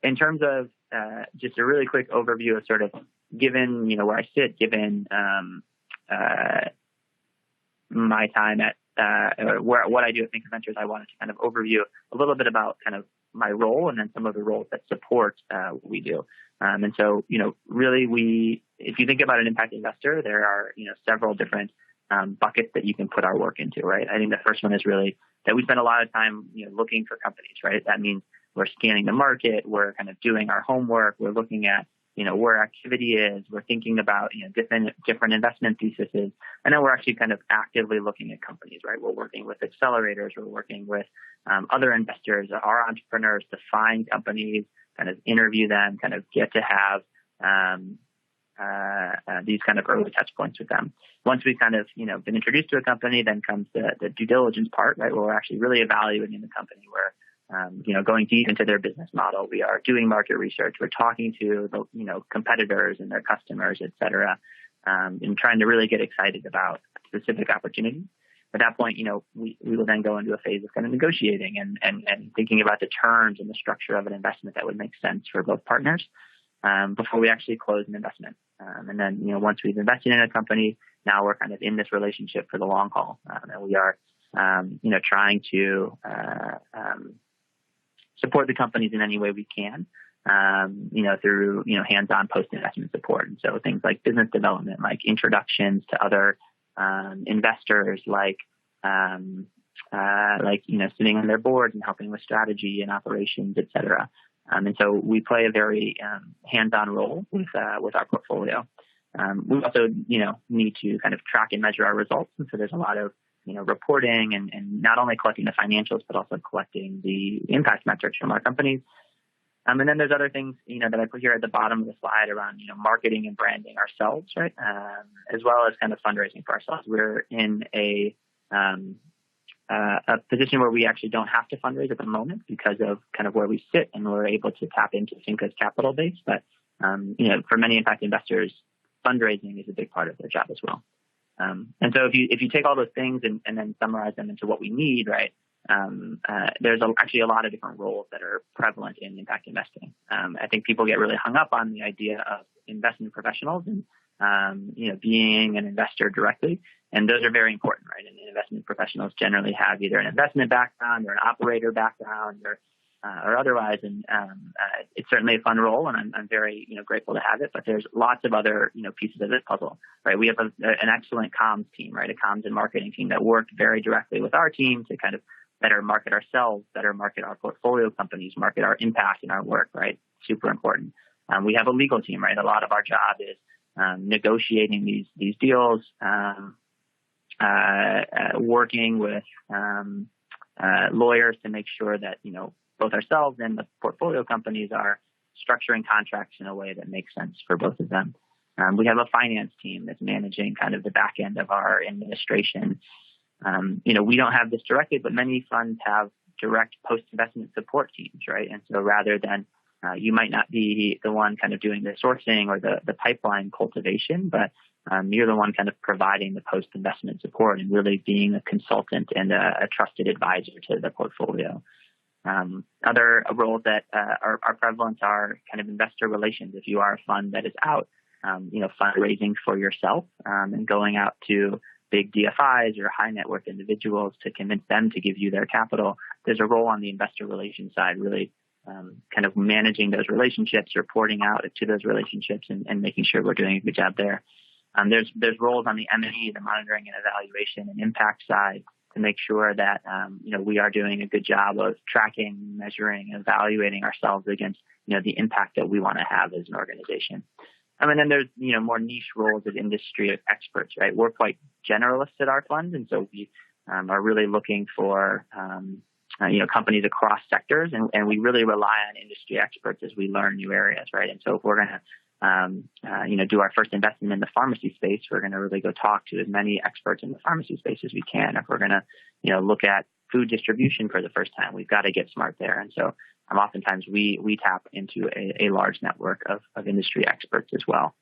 in terms of just a really quick overview of sort of given, where I sit, given my time at what I do at Thinker Ventures, I wanted to kind of overview a little bit about kind of my role and then some of the roles that support what we do. And so, really if you think about an impact investor, there are, several different buckets that you can put our work into, right? I think the first one is really that we spend a lot of time, looking for companies, right? That means we're scanning the market, we're kind of doing our homework, we're looking at, where activity is, we're thinking about, different investment theses, and then we're actually kind of actively looking at companies, right? We're working with accelerators, we're working with other investors, our entrepreneurs to find companies, kind of interview them, kind of get to have these kind of early touch points with them. Once we've kind of, been introduced to a company, then comes the due diligence part, right? Where we're actually really evaluating the company. We're, going deep into their business model. We are doing market research. We're talking to the, competitors and their customers, et cetera, and trying to really get excited about specific opportunities. At that point, we will then go into a phase of kind of negotiating and thinking about the terms and the structure of an investment that would make sense for both partners before we actually close an investment. And then, once we've invested in a company, now we're kind of in this relationship for the long haul. And we are, trying to support the companies in any way we can, through, hands-on post-investment support. And so things like business development, like introductions to other investors, like sitting on their boards and helping with strategy and operations, et cetera. And so we play a very hands-on role with our portfolio. We also, need to kind of track and measure our results. And so there's a lot of, reporting and not only collecting the financials, but also collecting the impact metrics from our companies. And then there's other things, that I put here at the bottom of the slide around, marketing and branding ourselves, right? As well as kind of fundraising for ourselves. We're in a position where we actually don't have to fundraise at the moment because of kind of where we sit, and we're able to tap into Finca's capital base. But, for many impact investors, fundraising is a big part of their job as well. And so if you take all those things and then summarize them into what we need, right, there's actually a lot of different roles that are prevalent in impact investing. I think people get really hung up on the idea of investment professionals and, being an investor directly. And those are very important, right? And investment professionals generally have either an investment background or an operator background or otherwise. And it's certainly a fun role, and I'm very, grateful to have it. But there's lots of other, pieces of this puzzle, right? We have an excellent comms team, right? A comms and marketing team that worked very directly with our team to kind of better market ourselves, better market our portfolio companies, market our impact in our work, right? Super important. We have a legal team, right? A lot of our job is negotiating these deals, working with lawyers to make sure that, both ourselves and the portfolio companies are structuring contracts in a way that makes sense for both of them. We have a finance team that's managing kind of the back end of our administration. We don't have this directly, but many funds have direct post-investment support teams, right? And so rather than you might not be the one kind of doing the sourcing or the pipeline cultivation, but you're the one kind of providing the post-investment support and really being a consultant and a trusted advisor to the portfolio. Other roles that are prevalent are kind of investor relations. If you are a fund that is out, fundraising for yourself and going out to big DFIs or high net worth individuals to convince them to give you their capital, there's a role on the investor relations side, really kind of managing those relationships, reporting out to those relationships, and making sure we're doing a good job there. There's roles on the M&E, the monitoring and evaluation and impact side, to make sure that, we are doing a good job of tracking, measuring, and evaluating ourselves against, the impact that we want to have as an organization. And then there's, more niche roles of industry experts, right? We're quite generalists at our fund. And so we are really looking for, companies across sectors. And we really rely on industry experts as we learn new areas, right? And so if we're going to, do our first investment in the pharmacy space, we're going to really go talk to as many experts in the pharmacy space as we can. If we're going to, look at food distribution for the first time, we've got to get smart there. And so oftentimes we tap into a large network of industry experts as well.